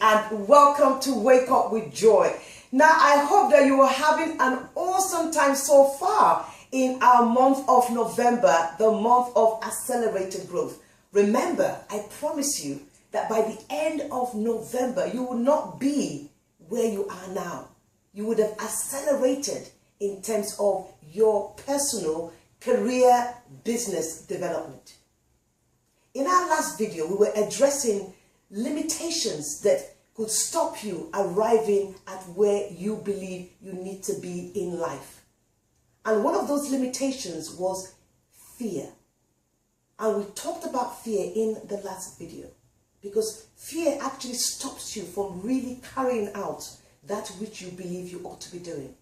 and welcome to Wake Up with Joy. Now, I hope that you are having an awesome time so far in our month of November, the month of accelerated growth. Remember, I promise you that by the end of November, you will not be where you are now. You would have accelerated in terms of your personal career business development. In our last video, we were addressing limitations that could stop you arriving at where you believe you need to be in life. And one of those limitations was fear. And we talked about fear in the last video because fear actually stops you from really carrying out that which you believe you ought to be doing.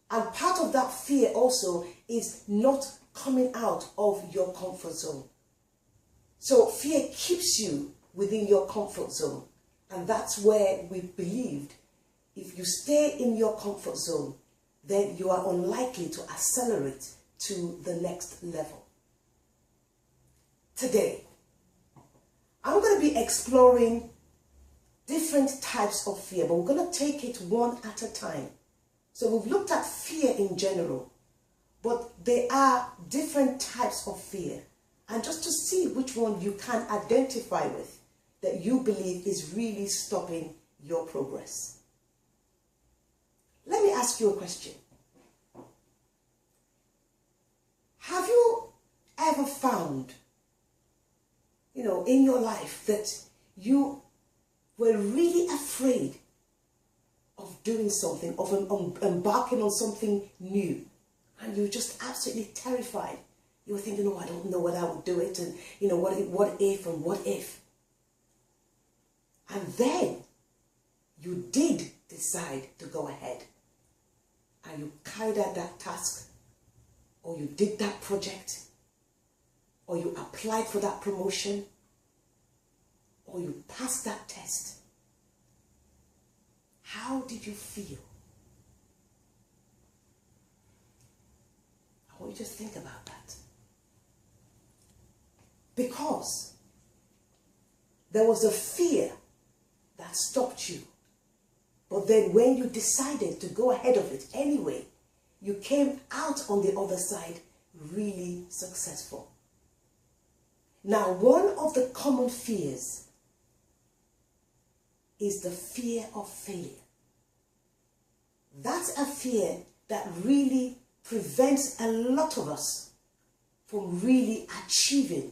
And part of that fear also is not coming out of your comfort zone. So fear keeps you within your comfort zone. And that's where we believed if you stay in your comfort zone, then you are unlikely to accelerate to the next level. Today, I'm going to be exploring different types of fear, but we're going to take it one at a time. So we've looked at fear in general, but there are different types of fear. And just to see which one you can identify with that you believe is really stopping your progress. Let me ask you a question. Have you ever found, in your life that you were really afraid of doing something, of embarking on something new, and you were just absolutely terrified? You were thinking, oh, I don't know whether I would do it, and what if? And then you did decide to go ahead, and you carried out that task, or you did that project, or you applied for that promotion, or you passed that test. How did you feel? I want you to think about that. Because there was a fear that stopped you. But then when you decided to go ahead of it anyway, you came out on the other side really successful. Now, one of the common fears is the fear of failure. That's a fear that really prevents a lot of us from really achieving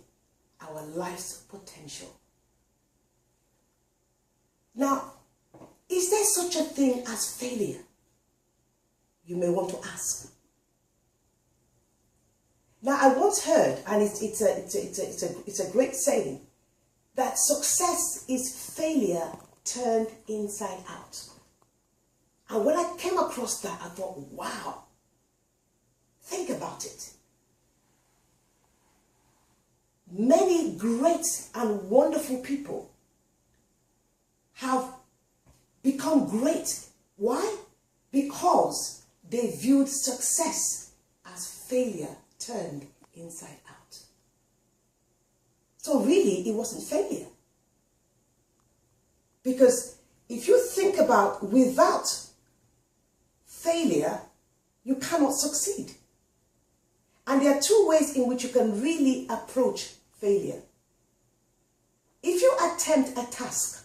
our life's potential. Now, is there such a thing as failure? You may want to ask. Now, I once heard, and it's a great saying, that success is failure turned inside out. And when I came across that, I thought, wow, think about it. Many great and wonderful people have become great. Why? Because they viewed success as failure turned inside out. So really, it wasn't failure. Because if you think about without failure, you cannot succeed. And there are two ways in which you can really approach failure. If you attempt a task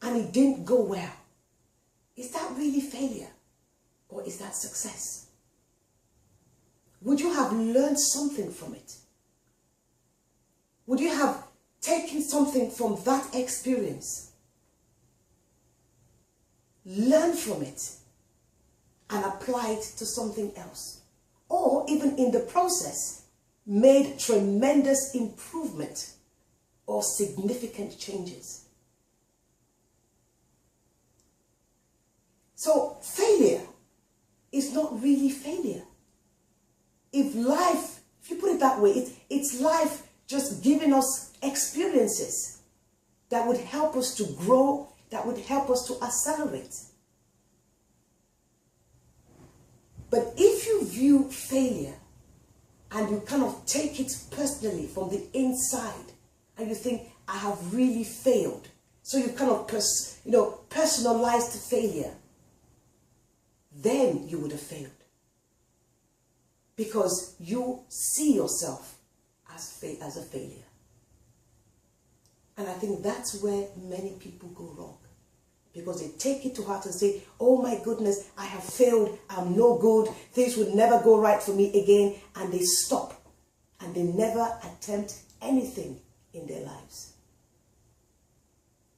and it didn't go well, is that really failure or is that success? Would you have learned something from it? Would you have taken something from that experience, learned from it, and applied to something else? Or even in the process, made tremendous improvement or significant changes. So failure is not really failure. If you put it that way, it's life just giving us experiences that would help us to grow, that would help us to accelerate. But if you view failure and you kind of take it personally from the inside and you think, I have really failed, So you kind of personalized failure. Then you would have failed. Because you see yourself as a failure. And I think that's where many people go wrong. Because they take it to heart and say, oh my goodness, I have failed, I'm no good, things would never go right for me again, and they stop. And they never attempt anything in their lives.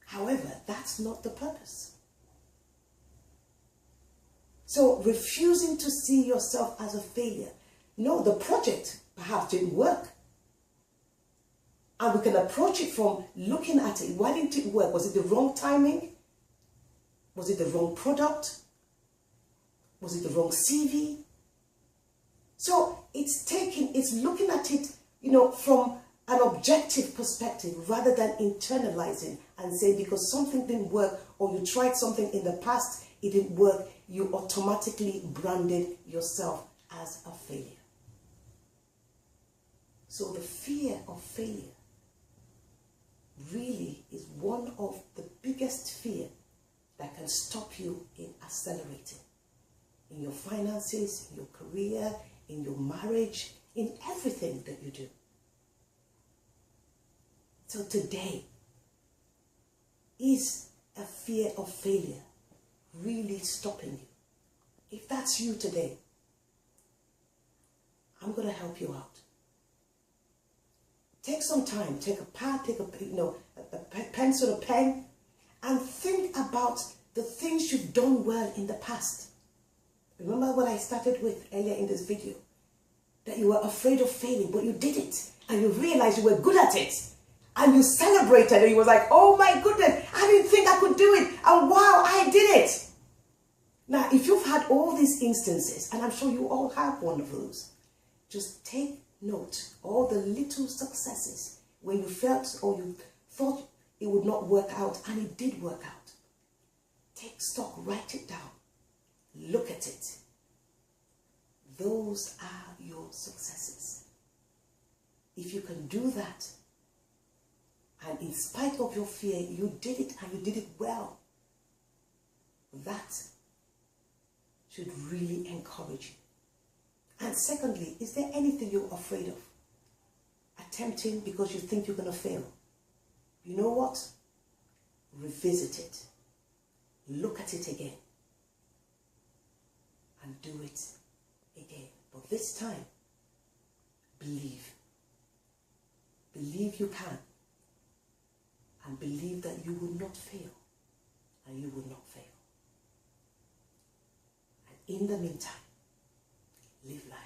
However, that's not the purpose. So refusing to see yourself as a failure. No, the project perhaps didn't work. And we can approach it from looking at it. Why didn't it work? Was it the wrong timing? Was it the wrong product? Was it the wrong CV? So it's looking at it, from an objective perspective rather than internalizing and say because something didn't work or you tried something in the past, it didn't work, you automatically branded yourself as a failure. So the fear of failure really is one of the biggest fear that can stop you in accelerating in your finances, in your career, in your marriage, in everything that you do. So today, is a fear of failure really stopping you? If that's you today, I'm going to help you out. Take some time, take a pad, take a pencil, a pen, and think about the things you've done well in the past. Remember what I started with earlier in this video? That you were afraid of failing, but you did it. And you realized you were good at it. And you celebrated and you was like, oh my goodness, I didn't think I could do it. And wow, I did it. Now, if you've had all these instances, and I'm sure you all have one of those, just take note all the little successes where you felt or you thought it would not work out and it did work out. Take stock, write it down, look at it. Those are your successes. If you can do that, and in spite of your fear, you did it and you did it well, that should really encourage you. And secondly, is there anything you're afraid of attempting because you think you're going to fail? You know what? Revisit it. Look at it again. And do it again. But this time, believe. Believe you can. And believe that you will not fail. And you will not fail. And in the meantime, live life.